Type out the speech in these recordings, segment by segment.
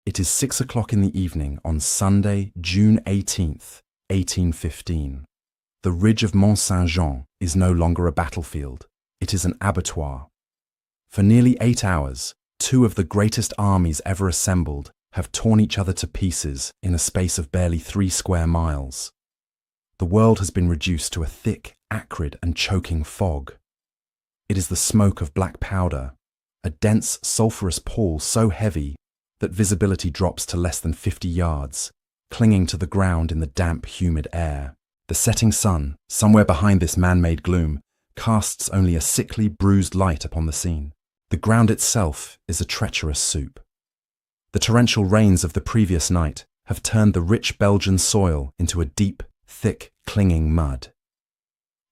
It is 6 o'clock in the evening on Sunday, June 18th, 1815. The ridge of Mont Saint-Jean is no longer a battlefield. It is an abattoir. For nearly 8 hours, two of the greatest armies ever assembled have torn each other to pieces in a space of barely 3 square miles. The world has been reduced to a thick, acrid and choking fog. It is the smoke of black powder, a dense sulphurous pall so heavy that visibility drops to less than 50 yards, clinging to the ground in the damp, humid air. The setting sun, somewhere behind this man-made gloom, casts only a sickly, bruised light upon the scene. The ground itself is a treacherous soup. The torrential rains of the previous night have turned the rich Belgian soil into a deep, thick, clinging mud.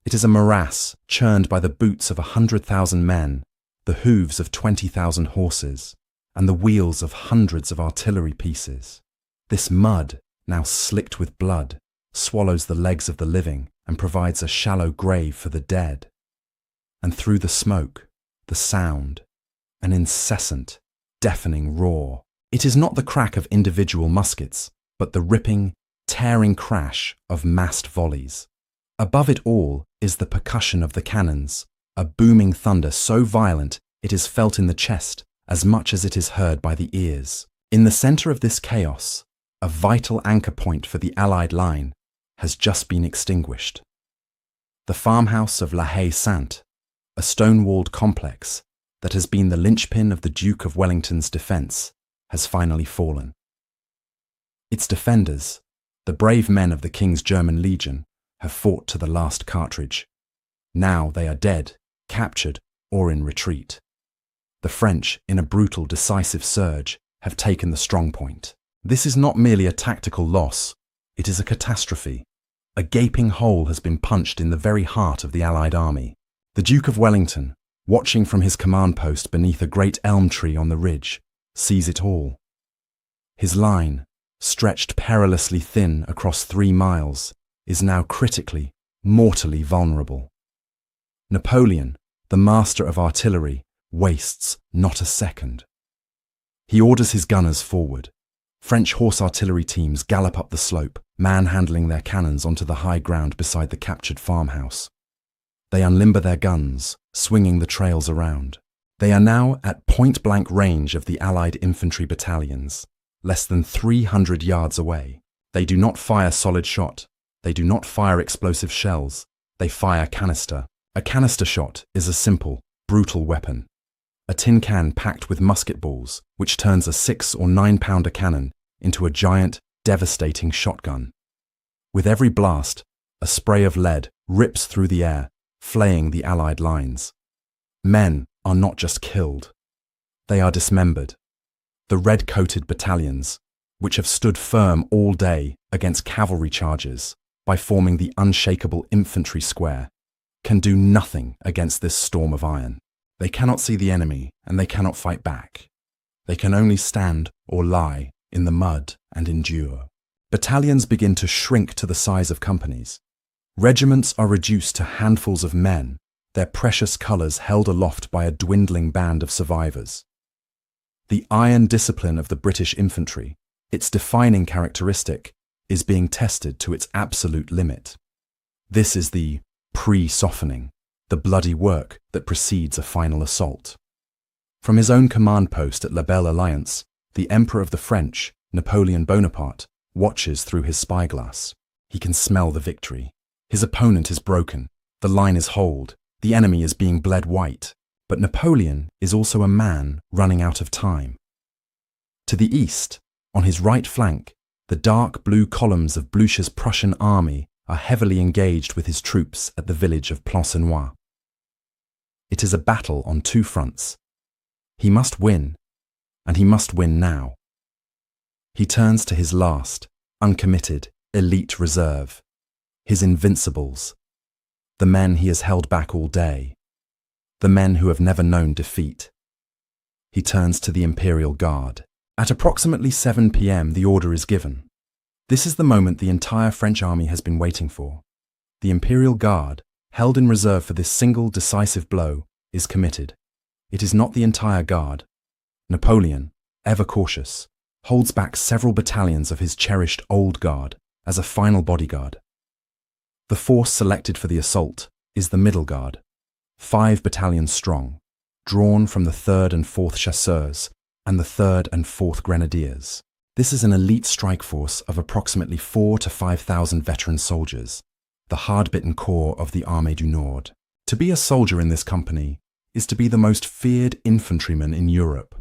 It is a morass churned by the boots of 100,000 men, the hooves of 20,000 horses, and the wheels of hundreds of artillery pieces. This mud, now slicked with blood, swallows the legs of the living and provides a shallow grave for the dead. And through the smoke, the sound, an incessant, deafening roar. It is not the crack of individual muskets, but the ripping, tearing crash of massed volleys. Above it all is the percussion of the cannons, a booming thunder so violent it is felt in the chest as much as it is heard by the ears. In the centre of this chaos, a vital anchor point for the Allied line has just been extinguished. The farmhouse of La Haye-Sainte, a stone-walled complex that has been the linchpin of the Duke of Wellington's defence, has finally fallen. Its defenders, the brave men of the King's German Legion, have fought to the last cartridge. Now they are dead, captured, or in retreat. The French, in a brutal, decisive surge, have taken the strong point. This is not merely a tactical loss, it is a catastrophe. A gaping hole has been punched in the very heart of the Allied army. The Duke of Wellington, watching from his command post beneath a great elm tree on the ridge, sees it all. His line, stretched perilously thin across 3 miles, is now critically, mortally vulnerable. Napoleon, the master of artillery, wastes not a second. He orders his gunners forward. French horse artillery teams gallop up the slope, manhandling their cannons onto the high ground beside the captured farmhouse. They unlimber their guns, swinging the trails around. They are now at point-blank range of the Allied infantry battalions, less than 300 yards away. They do not fire solid shot. They do not fire explosive shells. They fire canister. A canister shot is a simple, brutal weapon. A tin can packed with musket balls, which turns a 6 or 9 pounder cannon into a giant, devastating shotgun. With every blast, a spray of lead rips through the air, flaying the Allied lines. Men are not just killed, they are dismembered. The red-coated battalions, which have stood firm all day against cavalry charges by forming the unshakable infantry square, can do nothing against this storm of iron. They cannot see the enemy and they cannot fight back. They can only stand or lie in the mud and endure. Battalions begin to shrink to the size of companies. Regiments are reduced to handfuls of men, their precious colours held aloft by a dwindling band of survivors. The iron discipline of the British infantry, its defining characteristic, is being tested to its absolute limit. This is the pre-softening, the bloody work that precedes a final assault. From his own command post at La Belle Alliance, the Emperor of the French, Napoleon Bonaparte, watches through his spyglass. He can smell the victory. His opponent is broken, the line is holed, the enemy is being bled white, but Napoleon is also a man running out of time. To the east, on his right flank, the dark blue columns of Blucher's Prussian army are heavily engaged with his troops at the village of Plancenoit. It is a battle on 2 fronts. He must win, and he must win now. He turns to his last, uncommitted, elite reserve, his invincibles, the men he has held back all day, the men who have never known defeat. He turns to the Imperial Guard. At approximately 7 p.m. the order is given. This is the moment the entire French army has been waiting for. The Imperial Guard, held in reserve for this single decisive blow, is committed. It is not the entire Guard. Napoleon, ever cautious, holds back several battalions of his cherished Old Guard as a final bodyguard. The force selected for the assault is the Middle Guard, 5 battalions strong, drawn from the 3rd and 4th Chasseurs and the 3rd and 4th Grenadiers. This is an elite strike force of approximately 4,000 to 5,000 veteran soldiers, the hard-bitten core of the Armée du Nord. To be a soldier in this company is to be the most feared infantryman in Europe.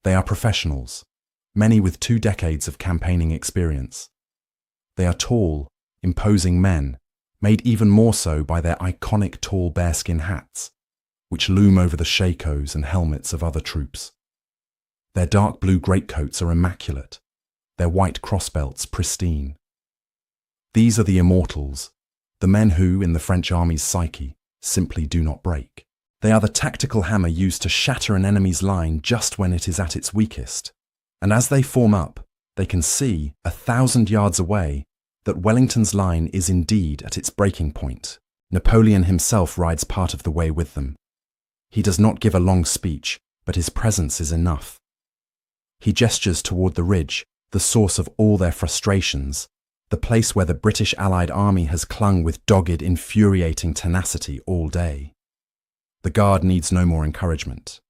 They are professionals, many with 2 decades of campaigning experience. They are tall, imposing men, made even more so by their iconic tall bearskin hats, which loom over the shakos and helmets of other troops. Their dark blue greatcoats are immaculate, their white crossbelts pristine. These are the immortals, the men who, in the French army's psyche, simply do not break. They are the tactical hammer used to shatter an enemy's line just when it is at its weakest. And as they form up, they can see, 1,000 yards away, that Wellington's line is indeed at its breaking point. Napoleon himself rides part of the way with them. He does not give a long speech, but his presence is enough. He gestures toward the ridge, the source of all their frustrations, the place where the British Allied army has clung with dogged, infuriating tenacity all day. The Guard needs no more encouragement.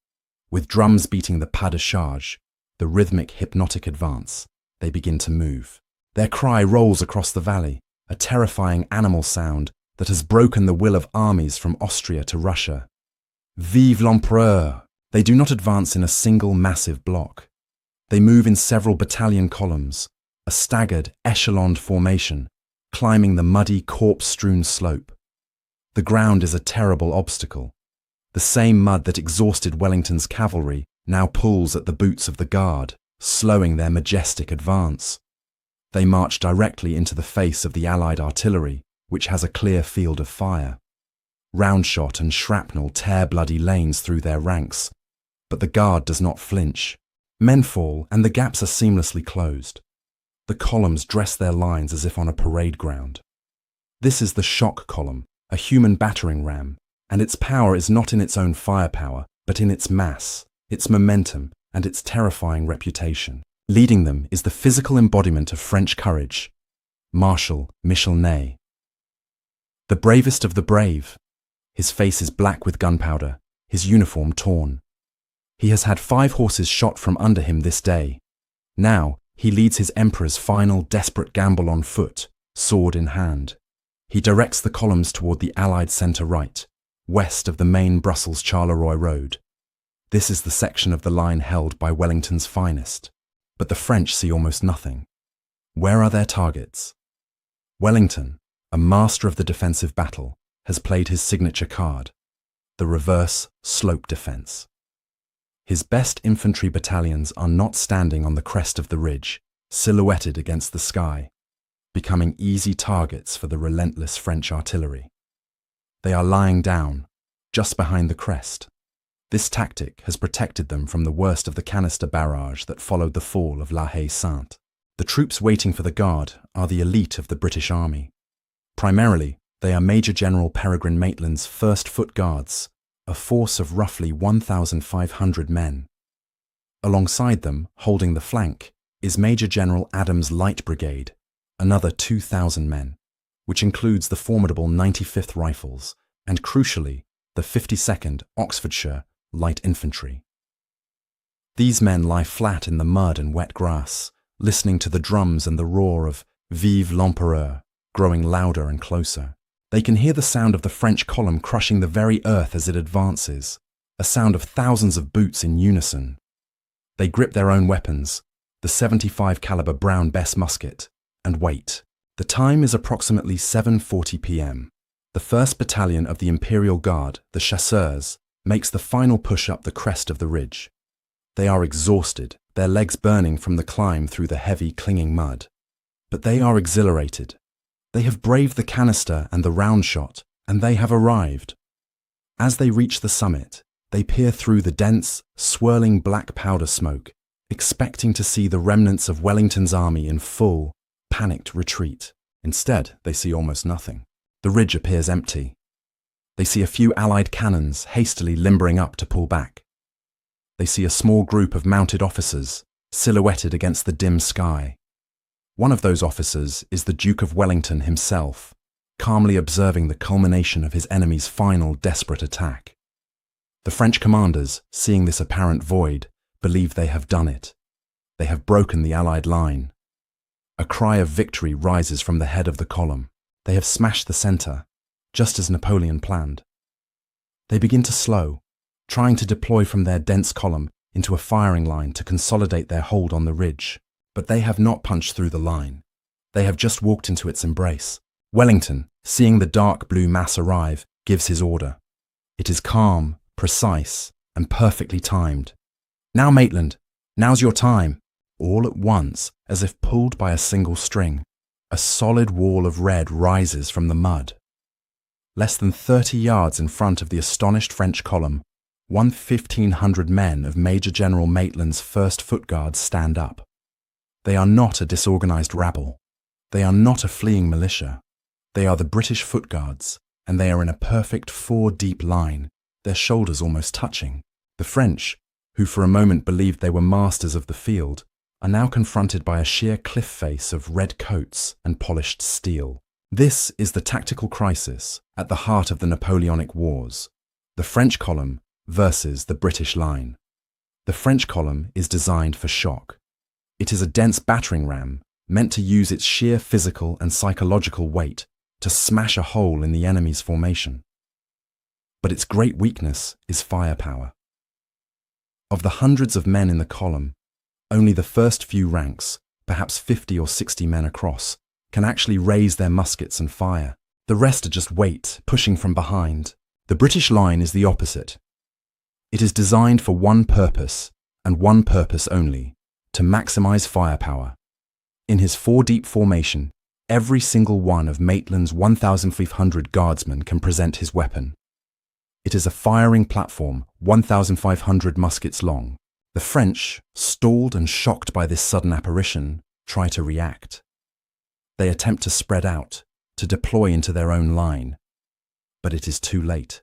With drums beating the pas de charge, the rhythmic, hypnotic advance, they begin to move. Their cry rolls across the valley, a terrifying animal sound that has broken the will of armies from Austria to Russia. Vive l'Empereur! They do not advance in a single massive block. They move in several battalion columns, a staggered, echeloned formation, climbing the muddy, corpse-strewn slope. The ground is a terrible obstacle. The same mud that exhausted Wellington's cavalry now pulls at the boots of the Guard, slowing their majestic advance. They march directly into the face of the Allied artillery, which has a clear field of fire. Round shot and shrapnel tear bloody lanes through their ranks, but the Guard does not flinch. Men fall, and the gaps are seamlessly closed. The columns dress their lines as if on a parade ground. This is the shock column, a human battering ram, and its power is not in its own firepower, but in its mass, its momentum, and its terrifying reputation. Leading them is the physical embodiment of French courage, Marshal Michel Ney. The bravest of the brave. His face is black with gunpowder, his uniform torn. He has had 5 horses shot from under him this day. Now, he leads his emperor's final desperate gamble on foot, sword in hand. He directs the columns toward the Allied centre right, west of the main Brussels-Charleroi road. This is the section of the line held by Wellington's finest. But the French see almost nothing. Where are their targets? Wellington, a master of the defensive battle, has played his signature card, the reverse slope defence. His best infantry battalions are not standing on the crest of the ridge, silhouetted against the sky, becoming easy targets for the relentless French artillery. They are lying down, just behind the crest. This tactic has protected them from the worst of the canister barrage that followed the fall of La Haye-Sainte. The troops waiting for the Guard are the elite of the British Army. Primarily, they are Major General Peregrine Maitland's 1st Foot Guards, a force of roughly 1,500 men. Alongside them, holding the flank, is Major General Adams' Light Brigade, another 2,000 men, which includes the formidable 95th Rifles and, crucially, the 52nd Oxfordshire Light Infantry. These men lie flat in the mud and wet grass, listening to the drums and the roar of Vive l'Empereur growing louder and closer. They can hear the sound of the French column crushing the very earth as it advances, a sound of thousands of boots in unison. They grip their own weapons, the 75 caliber Brown Bess musket, and wait. The time is approximately 7:40 p.m. The 1st Battalion of the Imperial Guard, the Chasseurs, makes the final push up the crest of the ridge. They are exhausted, their legs burning from the climb through the heavy, clinging mud. But they are exhilarated. They have braved the canister and the round shot, and they have arrived. As they reach the summit, they peer through the dense, swirling black powder smoke, expecting to see the remnants of Wellington's army in full, panicked retreat. Instead, they see almost nothing. The ridge appears empty. They see a few Allied cannons hastily limbering up to pull back. They see a small group of mounted officers, silhouetted against the dim sky. One of those officers is the Duke of Wellington himself, calmly observing the culmination of his enemy's final desperate attack. The French commanders, seeing this apparent void, believe they have done it. They have broken the Allied line. A cry of victory rises from the head of the column. They have smashed the centre, just as Napoleon planned. They begin to slow, trying to deploy from their dense column into a firing line to consolidate their hold on the ridge. But they have not punched through the line. They have just walked into its embrace. Wellington, seeing the dark blue mass arrive, gives his order. It is calm, precise, and perfectly timed. "Now, Maitland, now's your time." All at once, as if pulled by a single string, a solid wall of red rises from the mud. Less than 30 yards in front of the astonished French column, 1,500 men of Major General Maitland's 1st Foot Guards stand up. They are not a disorganized rabble. They are not a fleeing militia. They are the British Foot Guards, and they are in a perfect 4-deep line, their shoulders almost touching. The French, who for a moment believed they were masters of the field, are now confronted by a sheer cliff face of red coats and polished steel. This is the tactical crisis at the heart of the Napoleonic Wars, the French column versus the British line. The French column is designed for shock. It is a dense battering ram meant to use its sheer physical and psychological weight to smash a hole in the enemy's formation. But its great weakness is firepower. Of the hundreds of men in the column, only the first few ranks, perhaps 50 or 60 men across, can actually raise their muskets and fire. The rest are just weight, pushing from behind. The British line is the opposite. It is designed for one purpose, and one purpose only: to maximize firepower. In his 4-deep formation, every single one of Maitland's 1,500 guardsmen can present his weapon. It is a firing platform 1,500 muskets long. The French, stalled and shocked by this sudden apparition, try to react. They attempt to spread out, to deploy into their own line. But it is too late.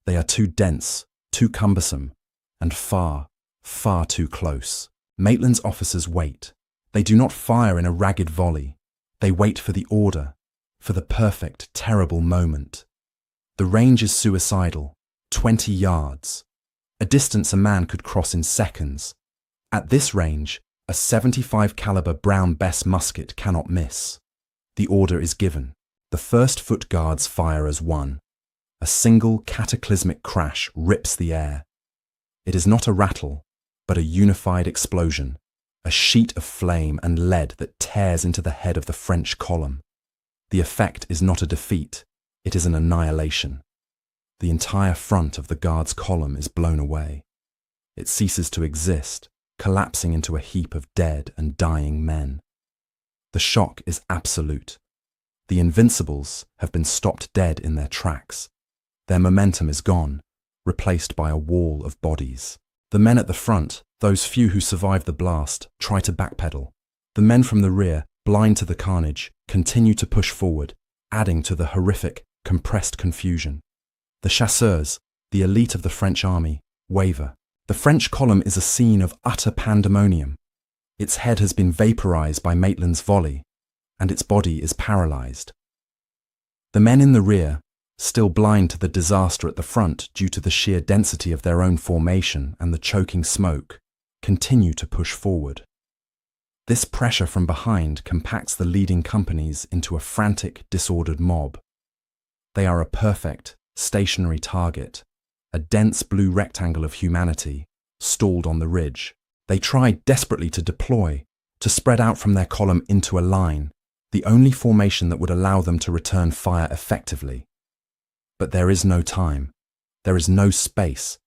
They are too dense, too cumbersome, and far, far too close. Maitland's officers wait. They do not fire in a ragged volley. They wait for the order, for the perfect, terrible moment. The range is suicidal, 20 yards, a distance a man could cross in seconds. At this range, a .75 caliber Brown Bess musket cannot miss. The order is given. The 1st Foot Guards fire as one. A single cataclysmic crash rips the air. It is not a rattle, but a unified explosion, a sheet of flame and lead that tears into the head of the French column. The effect is not a defeat, it is an annihilation. The entire front of the Guards' column is blown away. It ceases to exist, collapsing into a heap of dead and dying men. The shock is absolute. The Invincibles have been stopped dead in their tracks. Their momentum is gone, replaced by a wall of bodies. The men at the front, those few who survive the blast, try to backpedal. The men from the rear, blind to the carnage, continue to push forward, adding to the horrific, compressed confusion. The chasseurs, the elite of the French army, waver. The French column is a scene of utter pandemonium. Its head has been vaporized by Maitland's volley, and its body is paralyzed. The men in the rear, still blind to the disaster at the front due to the sheer density of their own formation and the choking smoke, continue to push forward. This pressure from behind compacts the leading companies into a frantic, disordered mob. They are a perfect, stationary target, a dense blue rectangle of humanity, stalled on the ridge. They try desperately to deploy, to spread out from their column into a line, the only formation that would allow them to return fire effectively. But there is no time, there is no space,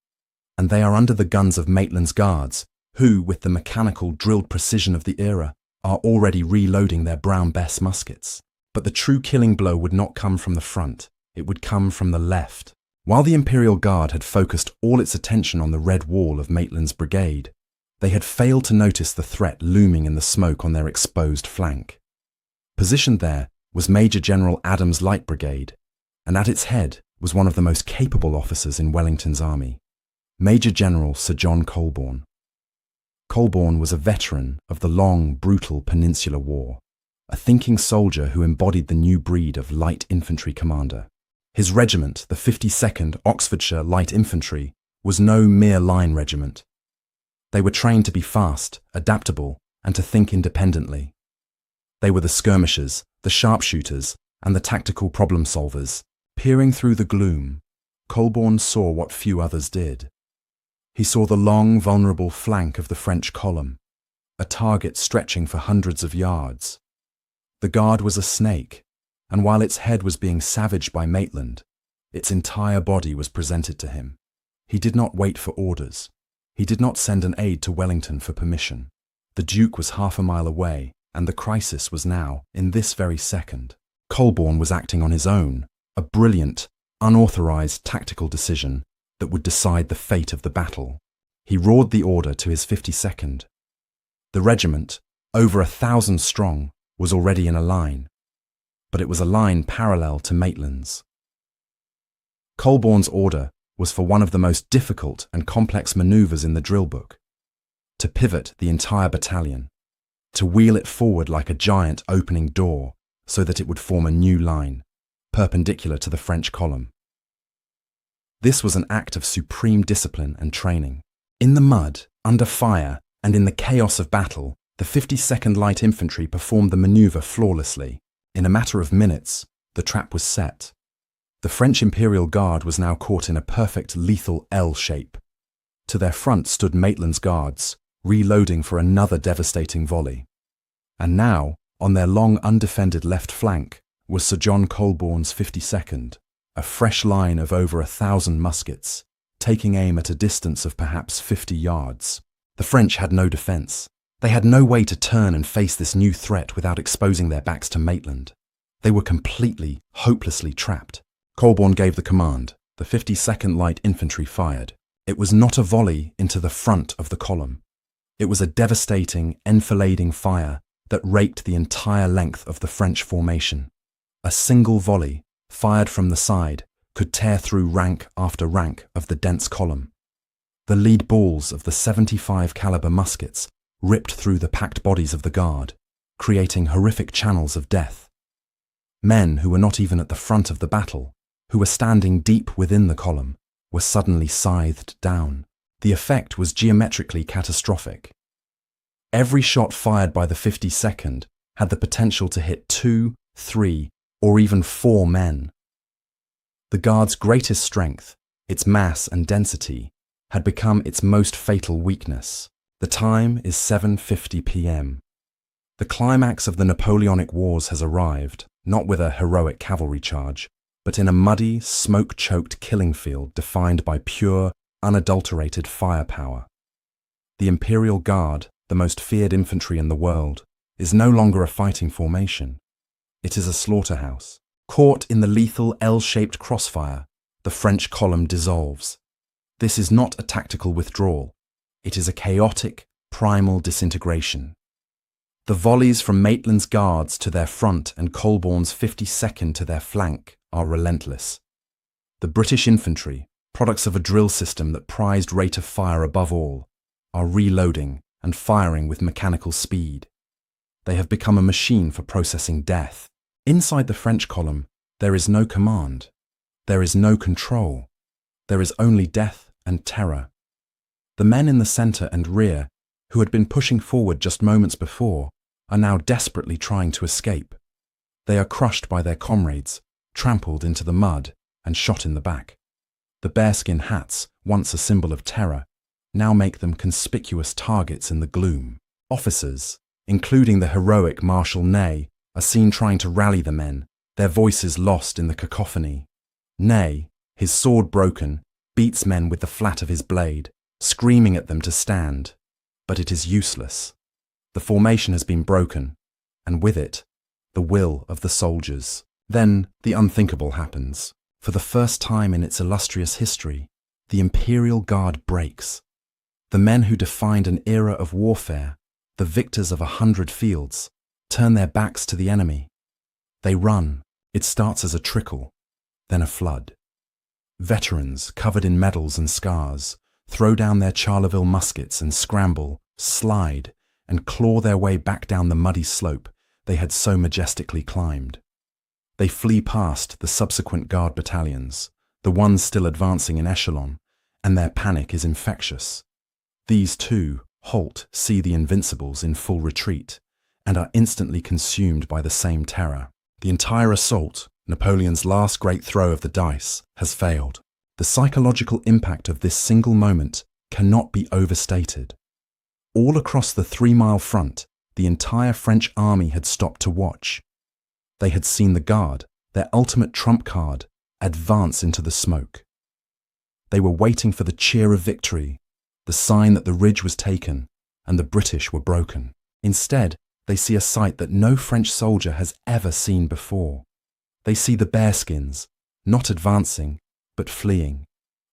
and they are under the guns of Maitland's Guards, who, with the mechanical, drilled precision of the era, are already reloading their Brown Bess muskets. But the true killing blow would not come from the front, it would come from the left. While the Imperial Guard had focused all its attention on the red wall of Maitland's brigade, they had failed to notice the threat looming in the smoke on their exposed flank. Positioned there was Major General Adams' Light Brigade, and at its head was one of the most capable officers in Wellington's army, Major General Sir John Colborne. Colborne was a veteran of the long, brutal Peninsular War, a thinking soldier who embodied the new breed of light infantry commander. His regiment, the 52nd Oxfordshire Light Infantry, was no mere line regiment. They were trained to be fast, adaptable, and to think independently. They were the skirmishers, the sharpshooters, and the tactical problem solvers. Peering through the gloom, Colborne saw what few others did. He saw the long, vulnerable flank of the French column, a target stretching for hundreds of yards. The guard was a snake, and while its head was being savaged by Maitland, its entire body was presented to him. He did not wait for orders. He did not send an aide to Wellington for permission. The Duke was half a mile away, and the crisis was now, in this very second. Colborne was acting on his own, a brilliant, unauthorized tactical decision that would decide the fate of the battle. He roared the order to his 52nd. The regiment, over 1,000 strong, was already in a line, but it was a line parallel to Maitland's. Colborne's order was for one of the most difficult and complex maneuvers in the drill book: to pivot the entire battalion, to wheel it forward like a giant opening door so that it would form a new line, perpendicular to the French column. This was an act of supreme discipline and training. In the mud, under fire, and in the chaos of battle, the 52nd Light Infantry performed the maneuver flawlessly. In a matter of minutes, the trap was set. The French Imperial Guard was now caught in a perfect lethal L shape. To their front stood Maitland's guards, reloading for another devastating volley. And now, on their long undefended left flank, was Sir John Colborne's 52nd, a fresh line of over 1,000 muskets, taking aim at a distance of perhaps 50 yards. The French had no defence. They had no way to turn and face this new threat without exposing their backs to Maitland. They were completely, hopelessly trapped. Colborne gave the command. The 52nd Light Infantry fired. It was not a volley into the front of the column. It was a devastating, enfilading fire that raked the entire length of the French formation. A single volley, fired from the side, could tear through rank after rank of the dense column. The lead balls of the 75 caliber muskets ripped through the packed bodies of the guard, creating horrific channels of death. Men who were not even at the front of the battle, who were standing deep within the column, were suddenly scythed down. The effect was geometrically catastrophic. Every shot fired by the 52nd had the potential to hit 2, 3, or even 4 men. The Guard's greatest strength, its mass and density, had become its most fatal weakness. The time is 7:50 p.m. The climax of the Napoleonic Wars has arrived, not with a heroic cavalry charge, but in a muddy, smoke-choked killing field defined by pure, unadulterated firepower. The Imperial Guard, the most feared infantry in the world, is no longer a fighting formation. It is a slaughterhouse. Caught in the lethal L-shaped crossfire, the French column dissolves. This is not a tactical withdrawal. It is a chaotic, primal disintegration. The volleys from Maitland's guards to their front and Colborne's 52nd to their flank are relentless. The British infantry, products of a drill system that prized rate of fire above all, are reloading and firing with mechanical speed. They have become a machine for processing death. Inside the French column, there is no command. There is no control. There is only death and terror. The men in the centre and rear, who had been pushing forward just moments before, are now desperately trying to escape. They are crushed by their comrades, trampled into the mud, and shot in the back. The bearskin hats, once a symbol of terror, now make them conspicuous targets in the gloom. Officers, including the heroic Marshal Ney, are seen trying to rally the men, their voices lost in the cacophony. Ney, his sword broken, beats men with the flat of his blade, screaming at them to stand. But it is useless. The formation has been broken, and with it, the will of the soldiers. Then the unthinkable happens. For the first time in its illustrious history, the Imperial Guard breaks. The men who defined an era of warfare, the victors of 100 fields, turn their backs to the enemy. They run. It starts as a trickle, then a flood. Veterans, covered in medals and scars, throw down their Charleville muskets and scramble, slide, and claw their way back down the muddy slope they had so majestically climbed. They flee past the subsequent guard battalions, the ones still advancing in echelon, and their panic is infectious. These too see the Invincibles in full retreat, and are instantly consumed by the same terror. The entire assault, Napoleon's last great throw of the dice, has failed. The psychological impact of this single moment cannot be overstated. All across the 3-mile front, the entire French army had stopped to watch. They had seen the Guard, their ultimate trump card, advance into the smoke. They were waiting for the cheer of victory, the sign that the ridge was taken and the British were broken. Instead, they see a sight that no French soldier has ever seen before. They see the bearskins, not advancing, but fleeing.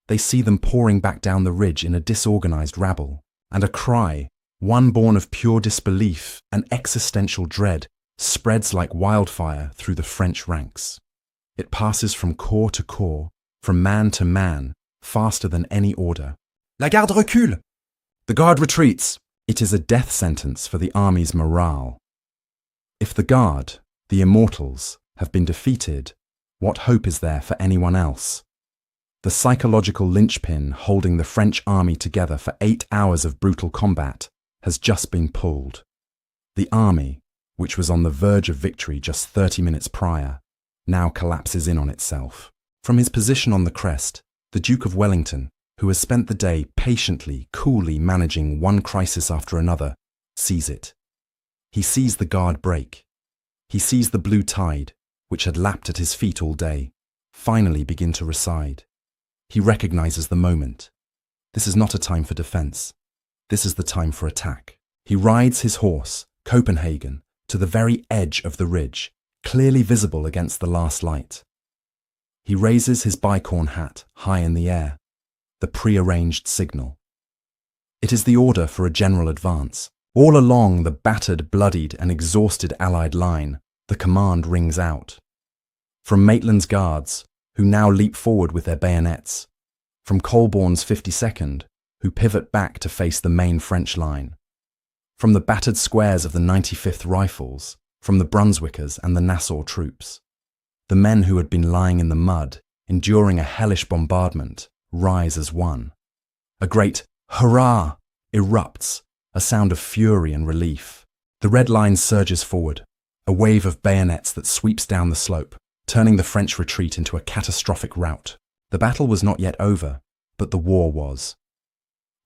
They see them pouring back down the ridge in a disorganized rabble, and a cry, one born of pure disbelief and existential dread, spreads like wildfire through the French ranks. It passes from corps to corps, from man to man, faster than any order. La garde recule! The Guard retreats! It is a death sentence for the army's morale. If the Guard, the immortals, have been defeated, what hope is there for anyone else? The psychological linchpin holding the French army together for 8 hours of brutal combat has just been pulled. The army, which was on the verge of victory just 30 minutes prior, now collapses in on itself. From his position on the crest, the Duke of Wellington, who has spent the day patiently, coolly managing one crisis after another, sees it. He sees the Guard break. He sees the blue tide, which had lapped at his feet all day, finally begin to recede. He recognizes the moment. This is not a time for defense. This is the time for attack. He rides his horse, Copenhagen, to the very edge of the ridge, clearly visible against the last light. He raises his bicorn hat high in the air, the prearranged signal. It is the order for a general advance. All along the battered, bloodied and exhausted Allied line, the command rings out. From Maitland's Guards, who now leap forward with their bayonets. From Colborne's 52nd, who pivot back to face the main French line. From the battered squares of the 95th Rifles, from the Brunswickers and the Nassau troops. The men who had been lying in the mud, enduring a hellish bombardment, rise as one. A great hurrah erupts, a sound of fury and relief. The red line surges forward, a wave of bayonets that sweeps down the slope, turning the French retreat into a catastrophic rout. The battle was not yet over, but the war was.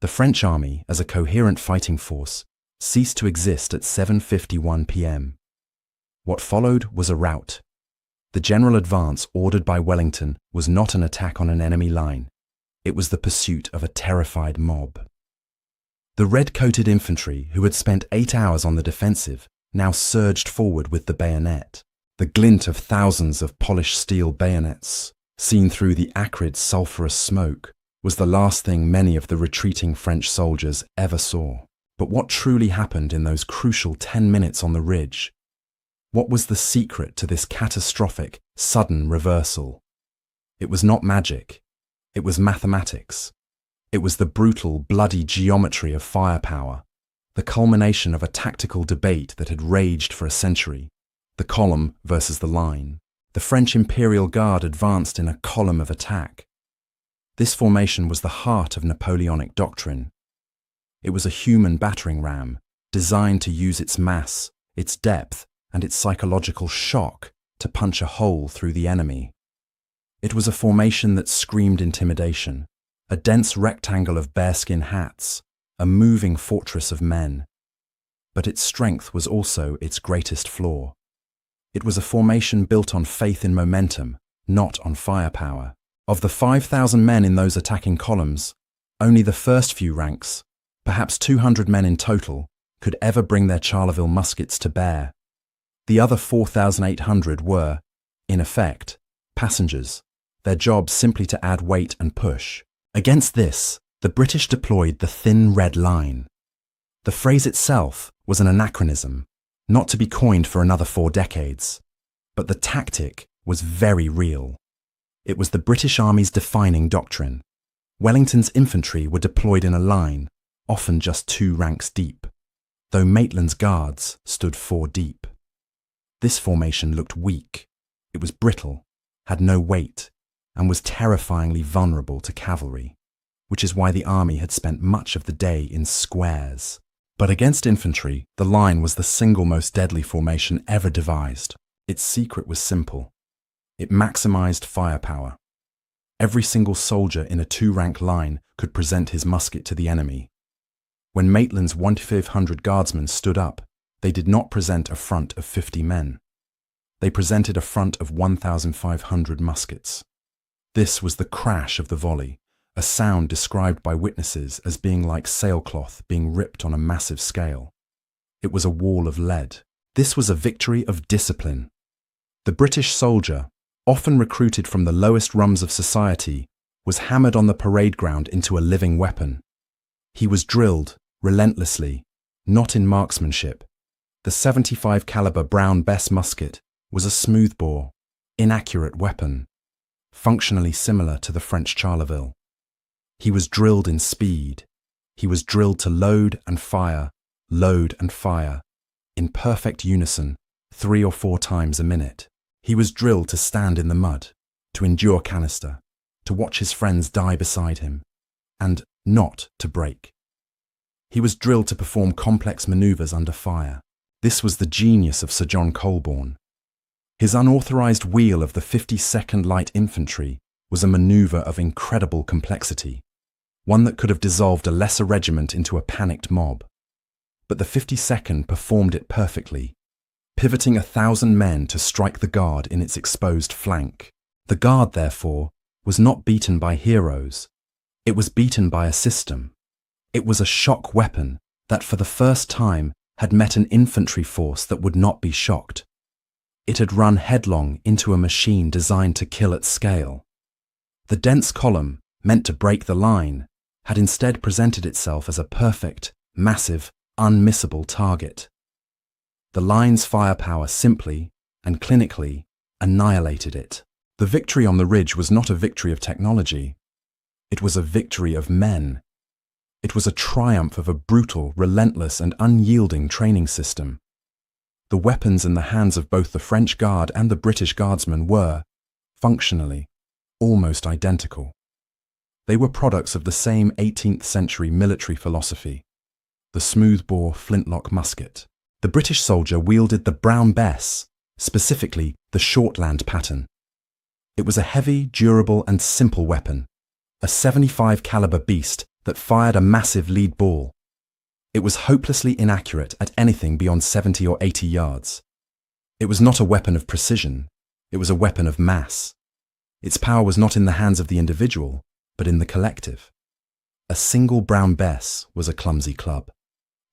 The French army, as a coherent fighting force, ceased to exist at 7:51 p.m. What followed was a rout. The general advance ordered by Wellington was not an attack on an enemy line. It was the pursuit of a terrified mob. The red-coated infantry, who had spent 8 hours on the defensive, now surged forward with the bayonet. The glint of thousands of polished steel bayonets, seen through the acrid sulphurous smoke, was the last thing many of the retreating French soldiers ever saw. But what truly happened in those crucial 10 minutes on the ridge? What was the secret to this catastrophic, sudden reversal? It was not magic. It was mathematics. It was the brutal, bloody geometry of firepower, the culmination of a tactical debate that had raged for a century. The column versus the line. The French Imperial Guard advanced in a column of attack. This formation was the heart of Napoleonic doctrine. It was a human battering ram, designed to use its mass, its depth, and its psychological shock to punch a hole through the enemy. It was a formation that screamed intimidation, a dense rectangle of bearskin hats, a moving fortress of men. But its strength was also its greatest flaw. It was a formation built on faith in momentum, not on firepower. Of the 5,000 men in those attacking columns, only the first few ranks, perhaps 200 men in total, could ever bring their Charleville muskets to bear. The other 4,800 were, in effect, passengers, their job simply to add weight and push. Against this, the British deployed the thin red line. The phrase itself was an anachronism, not to be coined for another 4 decades. But the tactic was very real. It was the British Army's defining doctrine. Wellington's infantry were deployed in a line, often just 2 ranks deep, though Maitland's guards stood 4 deep. This formation looked weak. It was brittle, had no weight, and was terrifyingly vulnerable to cavalry, which is why the army had spent much of the day in squares. But against infantry, the line was the single most deadly formation ever devised. Its secret was simple. It maximized firepower. Every single soldier in a 2-rank line could present his musket to the enemy. When Maitland's 1,500 guardsmen stood up, they did not present a front of 50 men. They presented a front of 1,500 muskets. This was the crash of the volley, a sound described by witnesses as being like sailcloth being ripped on a massive scale. It was a wall of lead. This was a victory of discipline. The British soldier, often recruited from the lowest rungs of society, was hammered on the parade ground into a living weapon. He was drilled relentlessly, not in marksmanship. The 75 caliber Brown Bess musket was a smoothbore, inaccurate weapon, functionally similar to the French Charleville. He was drilled in speed. He was drilled to load and fire, in perfect unison, 3 or 4 times a minute. He was drilled to stand in the mud, to endure canister, to watch his friends die beside him, and not to break. He was drilled to perform complex maneuvers under fire. This was the genius of Sir John Colborne. His unauthorized wheel of the 52nd Light Infantry was a maneuver of incredible complexity, one that could have dissolved a lesser regiment into a panicked mob. But the 52nd performed it perfectly, pivoting 1,000 men to strike the Guard in its exposed flank. The Guard, therefore, was not beaten by heroes. It was beaten by a system. It was a shock weapon that for the first time had met an infantry force that would not be shocked. It had run headlong into a machine designed to kill at scale. The dense column, meant to break the line, had instead presented itself as a perfect, massive, unmissable target. The line's firepower simply and clinically annihilated it. The victory on the ridge was not a victory of technology. It was a victory of men. It was a triumph of a brutal, relentless, and unyielding training system. The weapons in the hands of both the French Guard and the British Guardsmen were, functionally, almost identical. They were products of the same 18th century military philosophy, the smoothbore flintlock musket. The British soldier wielded the Brown Bess, specifically the Shortland pattern. It was a heavy, durable, and simple weapon, a 75 caliber beast that fired a massive lead ball. It was hopelessly inaccurate at anything beyond 70 or 80 yards. It was not a weapon of precision, it was a weapon of mass. Its power was not in the hands of the individual, but in the collective. A single Brown Bess was a clumsy club.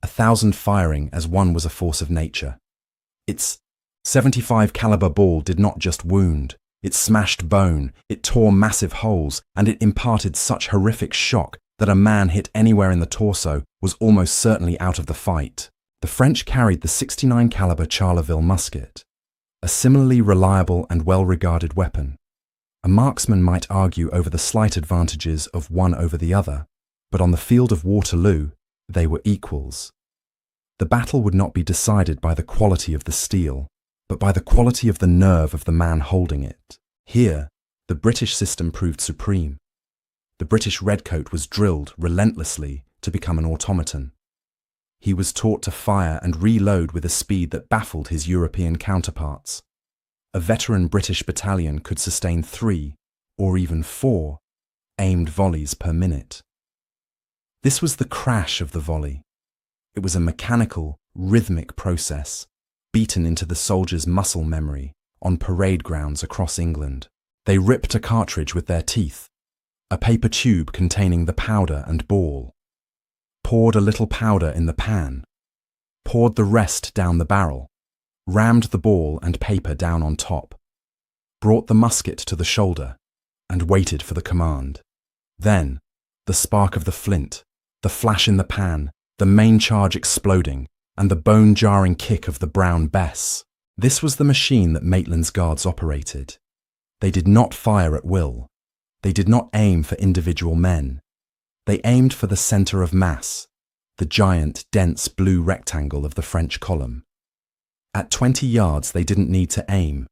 1,000 firing as one was a force of nature. Its 75 caliber ball did not just wound, it smashed bone, it tore massive holes, and it imparted such horrific shock that a man hit anywhere in the torso was almost certainly out of the fight. The French carried the 69 caliber Charleville musket, a similarly reliable and well-regarded weapon. A marksman might argue over the slight advantages of one over the other, but on the field of Waterloo, they were equals. The battle would not be decided by the quality of the steel, but by the quality of the nerve of the man holding it. Here, the British system proved supreme. The British redcoat was drilled relentlessly to become an automaton. He was taught to fire and reload with a speed that baffled his European counterparts. A veteran British battalion could sustain 3, or even 4, aimed volleys per minute. This was the crash of the volley. It was a mechanical, rhythmic process, beaten into the soldiers' muscle memory on parade grounds across England. They ripped a cartridge with their teeth, a paper tube containing the powder and ball, poured a little powder in the pan, poured the rest down the barrel, rammed the ball and paper down on top, brought the musket to the shoulder, and waited for the command. Then, the spark of the flint, the flash in the pan, the main charge exploding, and the bone-jarring kick of the Brown Bess. This was the machine that Maitland's Guards operated. They did not fire at will. They did not aim for individual men. They aimed for the centre of mass, the giant, dense blue rectangle of the French column. At 20 yards, they didn't need to aim.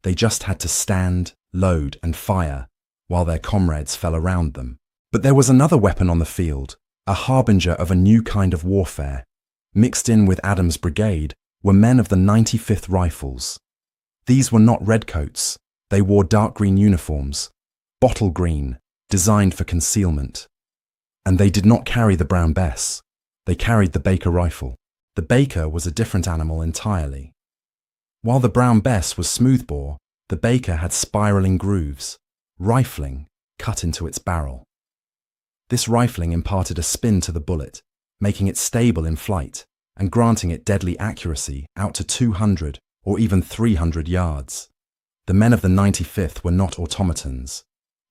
They just had to stand, load, and fire while their comrades fell around them. But there was another weapon on the field, a harbinger of a new kind of warfare. Mixed in with Adams' brigade were men of the 95th Rifles. These were not redcoats. They wore dark green uniforms, bottle green, designed for concealment. And they did not carry the Brown Bess. They carried the Baker rifle. The Baker was a different animal entirely. While the Brown Bess was smoothbore, the Baker had spiraling grooves, rifling cut into its barrel. This rifling imparted a spin to the bullet, making it stable in flight and granting it deadly accuracy out to 200 or even 300 yards. The men of the 95th were not automatons.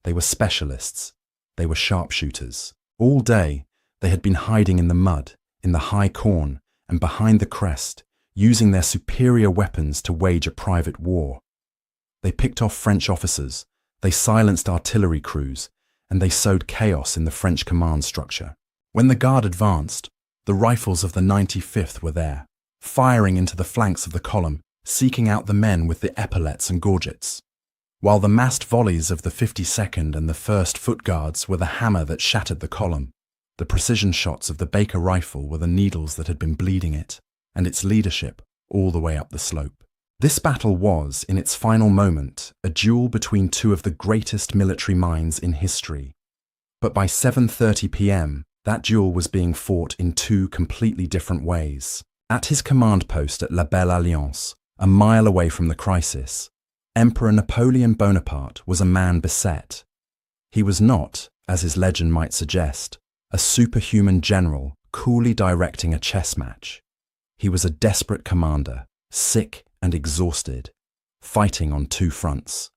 They were specialists. They were sharpshooters. All day, they had been hiding in the mud, in the high corn, and behind the crest, using their superior weapons to wage a private war. They picked off French officers, they silenced artillery crews, and they sowed chaos in the French command structure. When the Guard advanced, the rifles of the 95th were there, firing into the flanks of the column, seeking out the men with the epaulets and gorgets, while the massed volleys of the 52nd and the 1st Foot Guards were the hammer that shattered the column. The precision shots of the Baker rifle were the needles that had been bleeding it, and its leadership all the way up the slope. This battle was, in its final moment, a duel between two of the greatest military minds in history. But by 7:30 p.m., that duel was being fought in two completely different ways. At his command post at La Belle Alliance, a mile away from the crisis, Emperor Napoleon Bonaparte was a man beset. He was not, as his legend might suggest, a superhuman general coolly directing a chess match. He was a desperate commander, sick and exhausted, fighting on two fronts.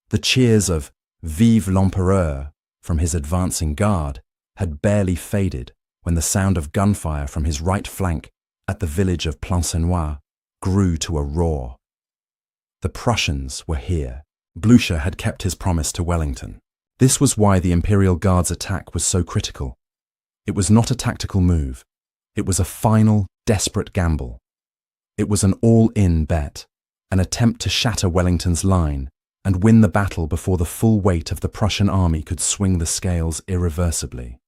The cheers of "Vive l'Empereur" from his advancing guard had barely faded when the sound of gunfire from his right flank at the village of Plancenoit grew to a roar. The Prussians were here. Blucher had kept his promise to Wellington. This was why the Imperial Guard's attack was so critical. It was not a tactical move. It was a final, desperate gamble. It was an all-in bet, an attempt to shatter Wellington's line and win the battle before the full weight of the Prussian army could swing the scales irreversibly.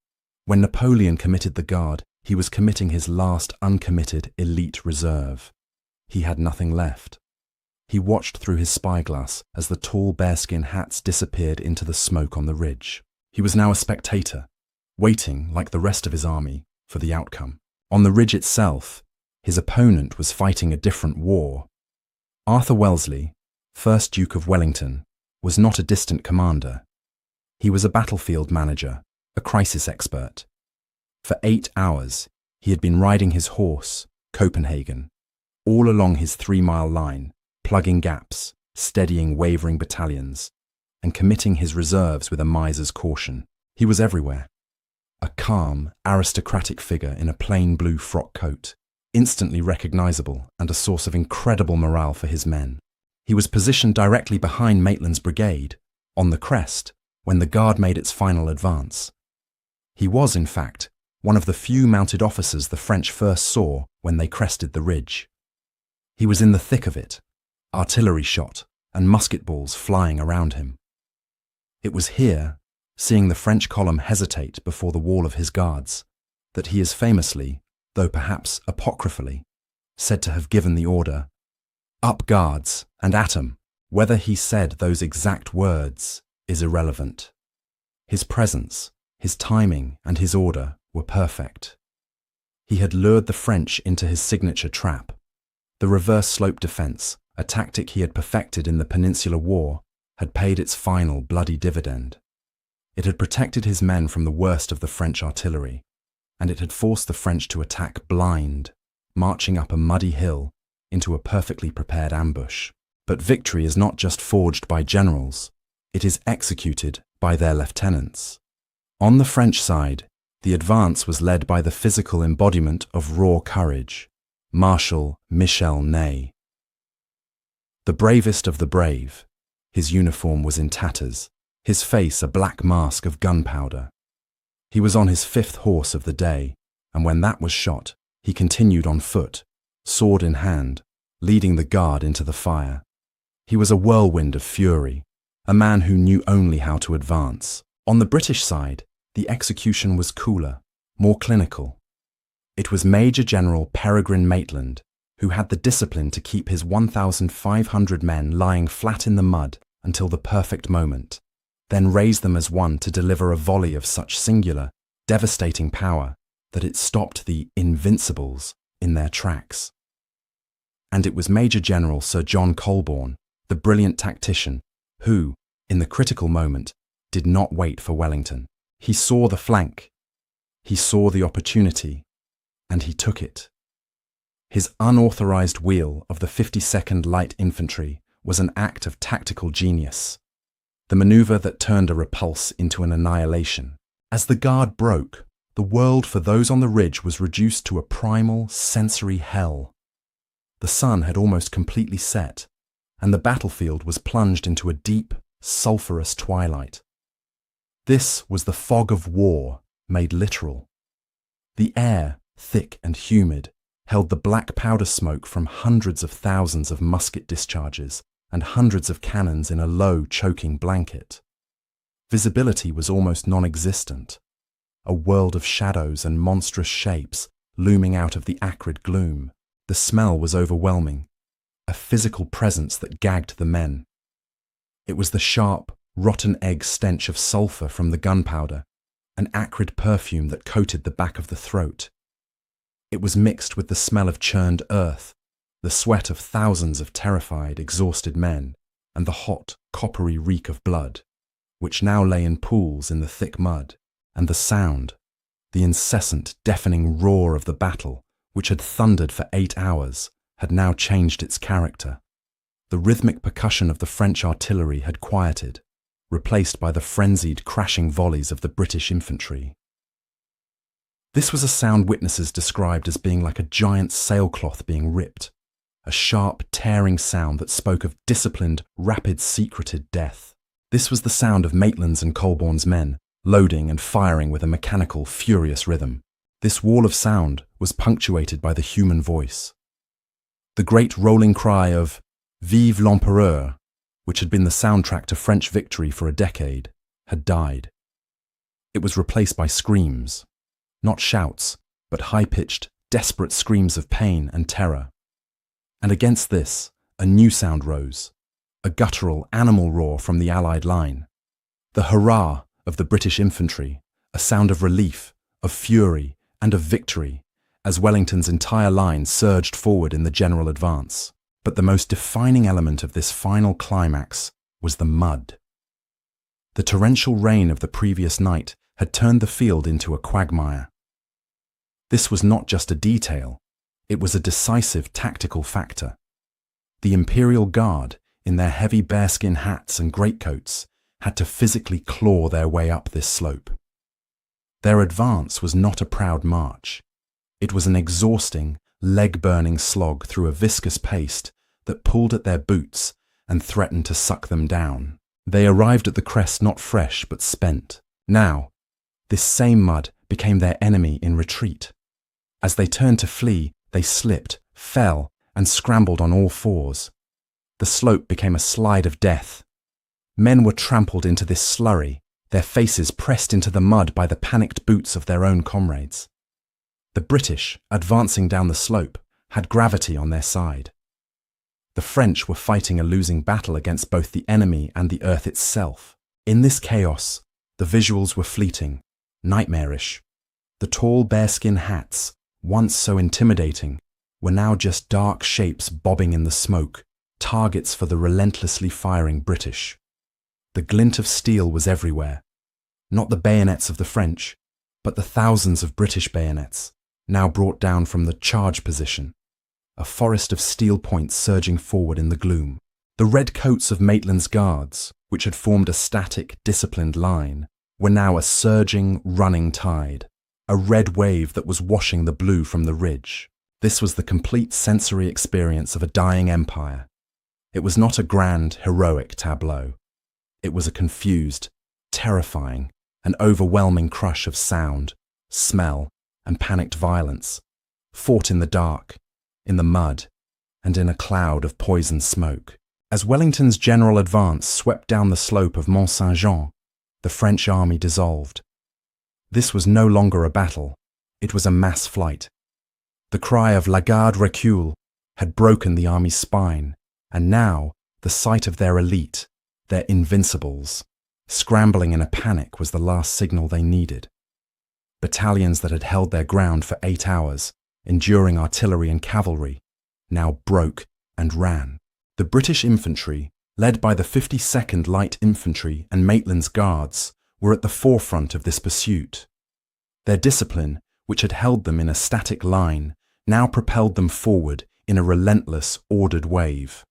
When Napoleon committed the Guard, he was committing his last uncommitted elite reserve. He had nothing left. He watched through his spyglass as the tall bearskin hats disappeared into the smoke on the ridge. He was now a spectator, waiting, like the rest of his army, for the outcome. On the ridge itself, his opponent was fighting a different war. Arthur Wellesley, 1st Duke of Wellington, was not a distant commander. He was a battlefield manager, a crisis expert. For 8 hours, he had been riding his horse, Copenhagen, all along his 3-mile line, plugging gaps, steadying wavering battalions, and committing his reserves with a miser's caution. He was everywhere. A calm, aristocratic figure in a plain blue frock coat, instantly recognizable and a source of incredible morale for his men. He was positioned directly behind Maitland's brigade, on the crest, when the Guard made its final advance. He was, in fact, one of the few mounted officers the French first saw when they crested the ridge. He was in the thick of it, artillery shot and musket balls flying around him. It was here, seeing the French column hesitate before the wall of his guards, that he is famously, though perhaps apocryphally, said to have given the order, "Up guards and at 'em." Whether he said those exact words is irrelevant. His presence, his timing, and his order were perfect. He had lured the French into his signature trap. The reverse slope defense, a tactic he had perfected in the Peninsular War, had paid its final bloody dividend. It had protected his men from the worst of the French artillery, and it had forced the French to attack blind, marching up a muddy hill into a perfectly prepared ambush. But victory is not just forged by generals, it is executed by their lieutenants. On the French side, the advance was led by the physical embodiment of raw courage, Marshal Michel Ney. The bravest of the brave, his uniform was in tatters, his face a black mask of gunpowder. He was on his 5th horse of the day, and when that was shot, he continued on foot, sword in hand, leading the guard into the fire. He was a whirlwind of fury, a man who knew only how to advance. On the British side, the execution was cooler, more clinical. It was Major General Peregrine Maitland who had the discipline to keep his 1,500 men lying flat in the mud until the perfect moment, then raise them as one to deliver a volley of such singular, devastating power that it stopped the Invincibles in their tracks. And it was Major General Sir John Colborne, the brilliant tactician, who, in the critical moment, did not wait for Wellington. He saw the flank, he saw the opportunity, and he took it. His unauthorized wheel of the 52nd Light Infantry was an act of tactical genius, the maneuver that turned a repulse into an annihilation. As the guard broke, the world for those on the ridge was reduced to a primal, sensory hell. The sun had almost completely set, and the battlefield was plunged into a deep, sulphurous twilight. This was the fog of war made literal. The air, thick and humid, held the black powder smoke from hundreds of thousands of musket discharges and hundreds of cannons in a low, choking blanket. Visibility was almost non-existent, a world of shadows and monstrous shapes looming out of the acrid gloom. The smell was overwhelming, a physical presence that gagged the men. It was the sharp, rotten egg stench of sulphur from the gunpowder, an acrid perfume that coated the back of the throat. It was mixed with the smell of churned earth, the sweat of thousands of terrified, exhausted men, and the hot, coppery reek of blood, which now lay in pools in the thick mud, and the sound, the incessant, deafening roar of the battle, which had thundered for 8 hours, had now changed its character. The rhythmic percussion of the French artillery had quieted, replaced by the frenzied, crashing volleys of the British infantry. This was a sound witnesses described as being like a giant sailcloth being ripped, a sharp, tearing sound that spoke of disciplined, rapid, secreted death. This was the sound of Maitland's and Colborne's men, loading and firing with a mechanical, furious rhythm. This wall of sound was punctuated by the human voice. The great rolling cry of "Vive l'Empereur," which had been the soundtrack to French victory for a decade, had died. It was replaced by screams. Not shouts, but high-pitched, desperate screams of pain and terror. And against this, a new sound rose, a guttural, animal roar from the Allied line. The hurrah of the British infantry, a sound of relief, of fury, and of victory, as Wellington's entire line surged forward in the general advance. But the most defining element of this final climax was the mud. The torrential rain of the previous night had turned the field into a quagmire. This was not just a detail, it was a decisive tactical factor. The Imperial Guard, in their heavy bearskin hats and greatcoats, had to physically claw their way up this slope. Their advance was not a proud march. It was an exhausting, leg-burning slog through a viscous paste that pulled at their boots and threatened to suck them down. They arrived at the crest not fresh but spent. Now, this same mud became their enemy in retreat. As they turned to flee, they slipped, fell, and scrambled on all fours. The slope became a slide of death. Men were trampled into this slurry, their faces pressed into the mud by the panicked boots of their own comrades. The British, advancing down the slope, had gravity on their side. The French were fighting a losing battle against both the enemy and the earth itself. In this chaos, the visuals were fleeting, nightmarish. The tall bearskin hats, once so intimidating, were now just dark shapes bobbing in the smoke, targets for the relentlessly firing British. The glint of steel was everywhere, not the bayonets of the French, but the thousands of British bayonets, now brought down from the charge position, a forest of steel points surging forward in the gloom. The red coats of Maitland's guards, which had formed a static, disciplined line, were now a surging, running tide, a red wave that was washing the blue from the ridge. This was the complete sensory experience of a dying empire. It was not a grand, heroic tableau. It was a confused, terrifying, and overwhelming crush of sound, smell, and panicked violence, fought in the dark, in the mud, and in a cloud of poisoned smoke. As Wellington's general advance swept down the slope of Mont Saint-Jean, the French army dissolved. This was no longer a battle, it was a mass flight. The cry of La Garde recule had broken the army's spine, and now the sight of their elite, their invincibles, scrambling in a panic was the last signal they needed. Battalions that had held their ground for 8 hours, enduring artillery and cavalry, now broke and ran. The British infantry, led by the 52nd Light Infantry and Maitland's Guards, were at the forefront of this pursuit. Their discipline, which had held them in a static line, now propelled them forward in a relentless, ordered wave.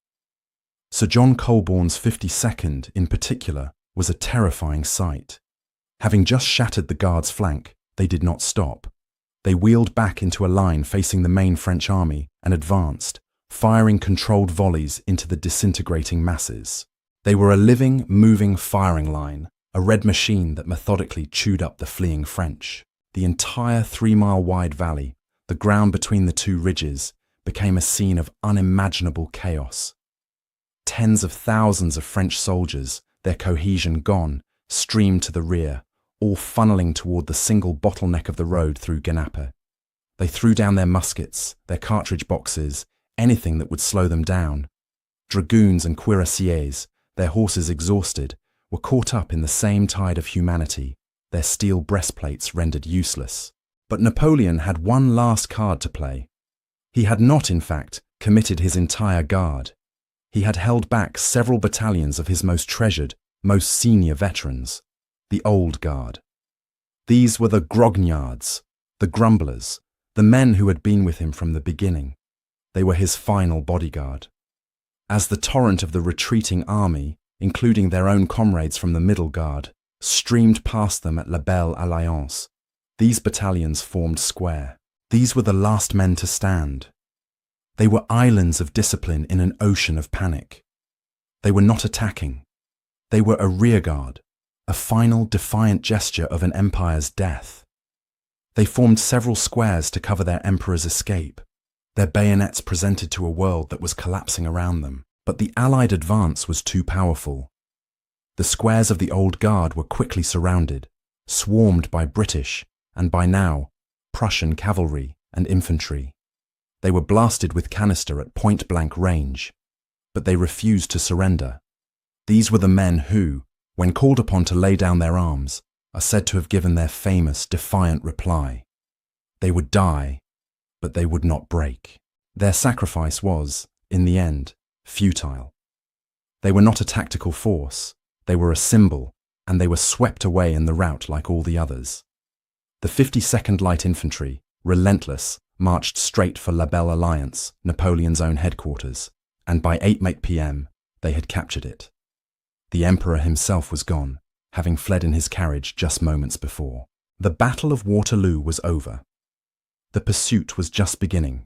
Sir John Colborne's 52nd, in particular, was a terrifying sight. Having just shattered the Guards' flank, they did not stop. They wheeled back into a line facing the main French army and advanced, firing controlled volleys into the disintegrating masses. They were a living, moving firing line, a red machine that methodically chewed up the fleeing French. The entire 3-mile-wide valley, the ground between the two ridges, became a scene of unimaginable chaos. Tens of thousands of French soldiers, their cohesion gone, streamed to the rear, all funneling toward the single bottleneck of the road through Genappe. They threw down their muskets, their cartridge boxes, anything that would slow them down. Dragoons and cuirassiers, their horses exhausted, were caught up in the same tide of humanity, their steel breastplates rendered useless. But Napoleon had one last card to play. He had not, in fact, committed his entire guard. He had held back several battalions of his most treasured, most senior veterans, the Old Guard. These were the grognards, the grumblers, the men who had been with him from the beginning. They were his final bodyguard. As the torrent of the retreating army, including their own comrades from the Middle Guard, streamed past them at La Belle Alliance, these battalions formed square. These were the last men to stand. They were islands of discipline in an ocean of panic. They were not attacking. They were a rearguard, a final defiant gesture of an empire's death. They formed several squares to cover their emperor's escape, their bayonets presented to a world that was collapsing around them. But the Allied advance was too powerful. The squares of the Old Guard were quickly surrounded, swarmed by British, and by now, Prussian cavalry and infantry. They were blasted with canister at point-blank range, but they refused to surrender. These were the men who, when called upon to lay down their arms, are said to have given their famous, defiant reply. They would die, but they would not break. Their sacrifice was, in the end, futile. They were not a tactical force, they were a symbol, and they were swept away in the rout like all the others. The 52nd Light Infantry, relentless, marched straight for La Belle Alliance, Napoleon's own headquarters, and by 8 p.m. they had captured it. The Emperor himself was gone, having fled in his carriage just moments before. The Battle of Waterloo was over. The pursuit was just beginning.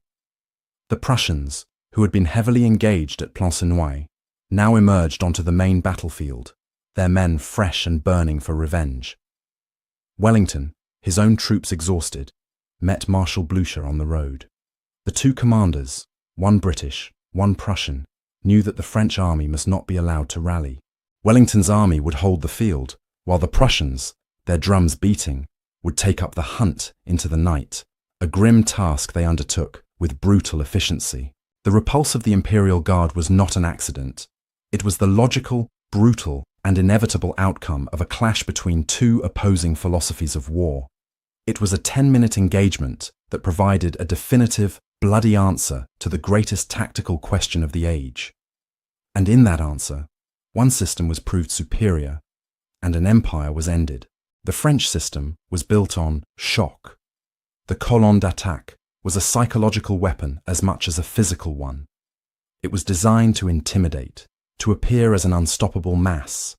The Prussians, who had been heavily engaged at Plancenoit, now emerged onto the main battlefield, their men fresh and burning for revenge. Wellington, his own troops exhausted, met Marshal Blucher on the road. The two commanders, one British, one Prussian, knew that the French army must not be allowed to rally. Wellington's army would hold the field, while the Prussians, their drums beating, would take up the hunt into the night, a grim task they undertook with brutal efficiency. The repulse of the Imperial Guard was not an accident. It was the logical, brutal, and inevitable outcome of a clash between two opposing philosophies of war. It was a 10-minute engagement that provided a definitive, bloody answer to the greatest tactical question of the age. And in that answer, one system was proved superior, and an empire was ended. The French system was built on shock. The colonne d'attaque was a psychological weapon as much as a physical one. It was designed to intimidate, to appear as an unstoppable mass,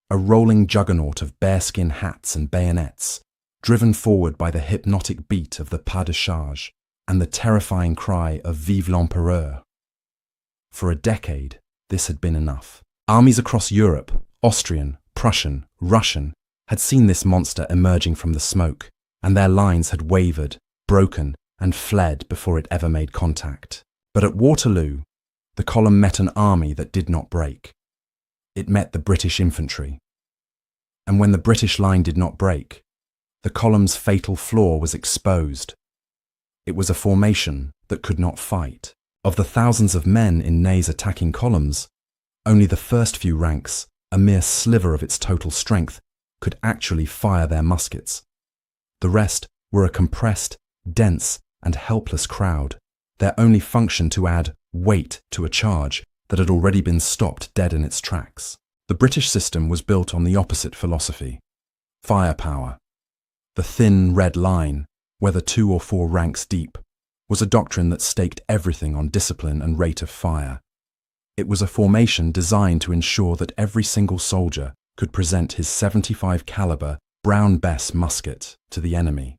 a rolling juggernaut of bearskin hats and bayonets, driven forward by the hypnotic beat of the pas de charge and the terrifying cry of Vive l'Empereur. For a decade, this had been enough. Armies across Europe, Austrian, Prussian, Russian, had seen this monster emerging from the smoke, and their lines had wavered, broken, and fled before it ever made contact. But at Waterloo, the column met an army that did not break. It met the British infantry. And when the British line did not break, the column's fatal flaw was exposed. It was a formation that could not fight. Of the thousands of men in Ney's attacking columns, only the first few ranks, a mere sliver of its total strength, could actually fire their muskets. The rest were a compressed, dense, and helpless crowd, their only function to add weight to a charge that had already been stopped dead in its tracks. The British system was built on the opposite philosophy: firepower. The thin red line, whether 2 or 4 ranks deep, was a doctrine that staked everything on discipline and rate of fire. It was a formation designed to ensure that every single soldier could present his .75 caliber Brown Bess musket to the enemy.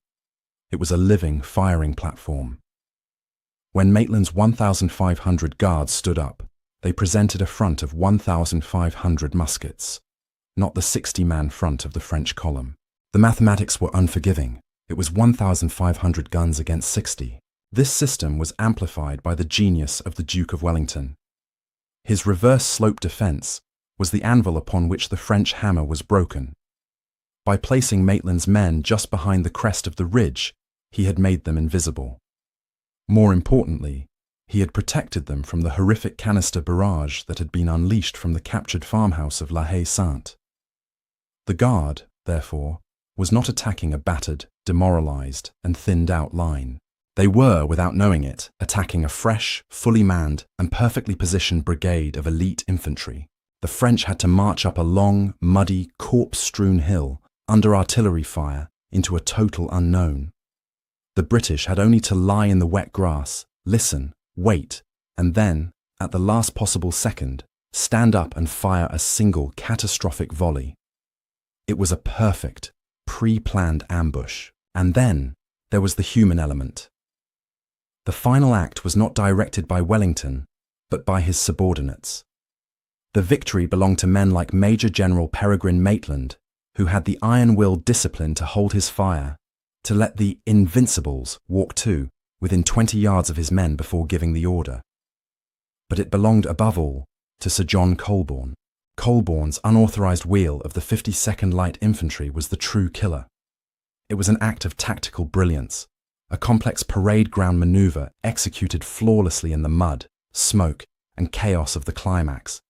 It was a living firing platform. When Maitland's 1,500 guards stood up, they presented a front of 1,500 muskets, not the 60-man front of the French column. The mathematics were unforgiving. It was 1,500 guns against 60. This system was amplified by the genius of the Duke of Wellington. His reverse slope defence was the anvil upon which the French hammer was broken. By placing Maitland's men just behind the crest of the ridge, he had made them invisible. More importantly, he had protected them from the horrific canister barrage that had been unleashed from the captured farmhouse of La Haye-Sainte. The Guard, therefore, was not attacking a battered, demoralised, and thinned-out line. They were, without knowing it, attacking a fresh, fully manned, and perfectly positioned brigade of elite infantry. The French had to march up a long, muddy, corpse-strewn hill, under artillery fire, into a total unknown. The British had only to lie in the wet grass, listen, wait, and then, at the last possible second, stand up and fire a single catastrophic volley. It was a perfect, pre-planned ambush. And then, there was the human element. The final act was not directed by Wellington, but by his subordinates. The victory belonged to men like Major General Peregrine Maitland, who had the iron-willed discipline to hold his fire, to let the Invincibles walk to within 20 yards of his men before giving the order. But it belonged above all to Sir John Colborne. Colborne's unauthorised wheel of the 52nd Light Infantry was the true killer. It was an act of tactical brilliance, a complex parade ground manoeuvre executed flawlessly in the mud, smoke, and chaos of the climax.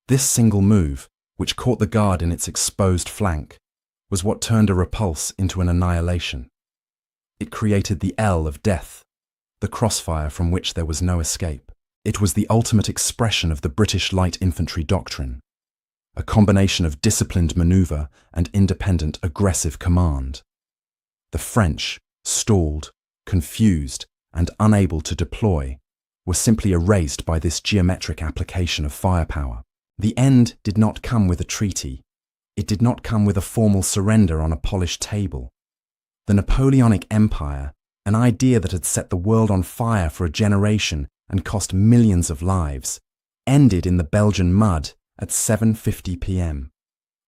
This single move, which caught the Guard in its exposed flank, was what turned a repulse into an annihilation. It created the L of death, the crossfire from which there was no escape. It was the ultimate expression of the British light infantry doctrine, a combination of disciplined manoeuvre and independent aggressive command. The French, stalled, confused, and unable to deploy, were simply erased by this geometric application of firepower. The end did not come with a treaty. It did not come with a formal surrender on a polished table. The Napoleonic Empire, an idea that had set the world on fire for a generation and cost millions of lives, ended in the Belgian mud at 7:50 p.m.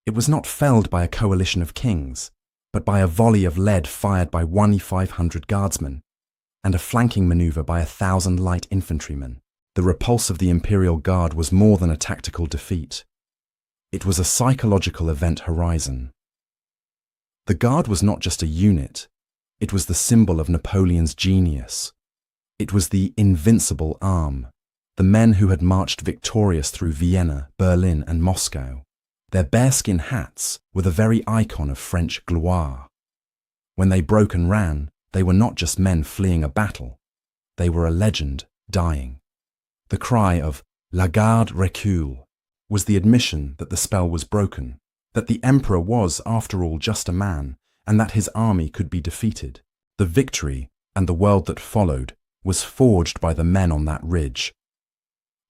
It was not felled by a coalition of kings, but by a volley of lead fired by 1,500 guardsmen, and a flanking manoeuvre by 1,000 light infantrymen. The repulse of the Imperial Guard was more than a tactical defeat. It was a psychological event horizon. The Guard was not just a unit, it was the symbol of Napoleon's genius. It was the invincible arm, the men who had marched victorious through Vienna, Berlin, and Moscow. Their bearskin hats were the very icon of French gloire. When they broke and ran, they were not just men fleeing a battle, they were a legend dying. The cry of "La Garde recule" was the admission that the spell was broken, that the emperor was, after all, just a man, and that his army could be defeated. The victory, and the world that followed, was forged by the men on that ridge.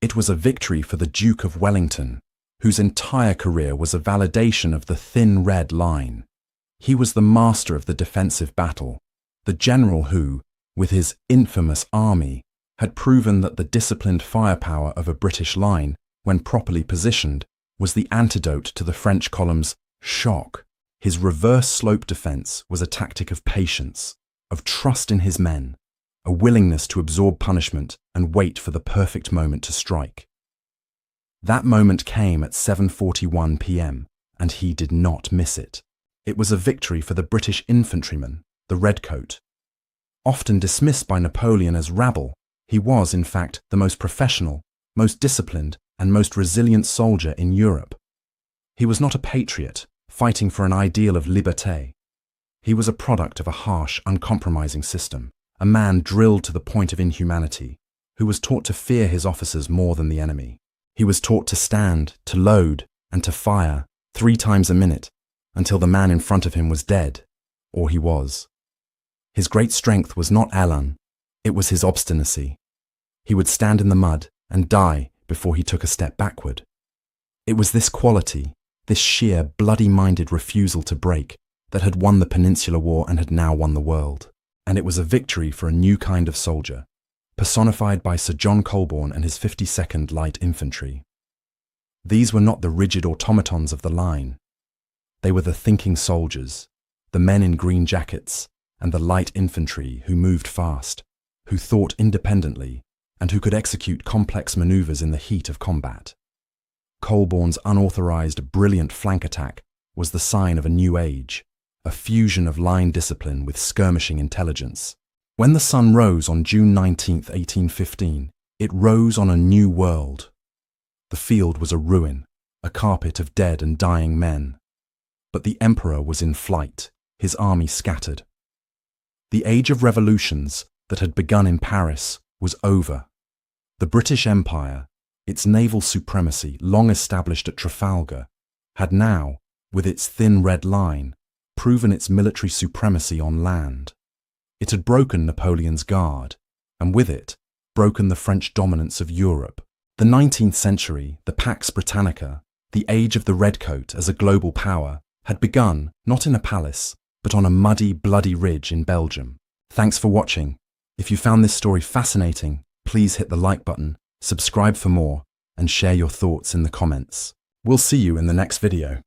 It was a victory for the Duke of Wellington, whose entire career was a validation of the thin red line. He was the master of the defensive battle, the general who, with his infamous army, had proven that the disciplined firepower of a British line, when properly positioned, was the antidote to the French column's shock. His reverse slope defence was a tactic of patience, of trust in his men, a willingness to absorb punishment and wait for the perfect moment to strike. That moment came at 7:41 p.m., and he did not miss it. It was a victory for the British infantryman, the redcoat. Often dismissed by Napoleon as rabble, he was, in fact, the most professional, most disciplined, and most resilient soldier in Europe. He was not a patriot, fighting for an ideal of liberté. He was a product of a harsh, uncompromising system, a man drilled to the point of inhumanity, who was taught to fear his officers more than the enemy. He was taught to stand, to load, and to fire 3 times a minute, until the man in front of him was dead, or he was. His great strength was not élan, it was his obstinacy. He would stand in the mud and die before he took a step backward. It was this quality, this sheer, bloody-minded refusal to break, that had won the Peninsular War and had now won the world. And it was a victory for a new kind of soldier, personified by Sir John Colborne and his 52nd Light Infantry. These were not the rigid automatons of the line. They were the thinking soldiers, the men in green jackets, and the light infantry who moved fast, who thought independently, and who could execute complex maneuvers in the heat of combat. Colborne's unauthorized, brilliant flank attack was the sign of a new age, a fusion of line discipline with skirmishing intelligence. When the sun rose on June 19, 1815, it rose on a new world. The field was a ruin, a carpet of dead and dying men. But the emperor was in flight, his army scattered. The age of revolutions that had begun in Paris was over. The British Empire, its naval supremacy long established at Trafalgar, had now, with its thin red line, proven its military supremacy on land. It had broken Napoleon's guard, and with it, broken the French dominance of Europe. The 19th century, the Pax Britannica, the age of the redcoat as a global power, had begun not in a palace, but on a muddy, bloody ridge in Belgium. Thanks for watching. If you found this story fascinating, please hit the like button, subscribe for more, and share your thoughts in the comments. We'll see you in the next video.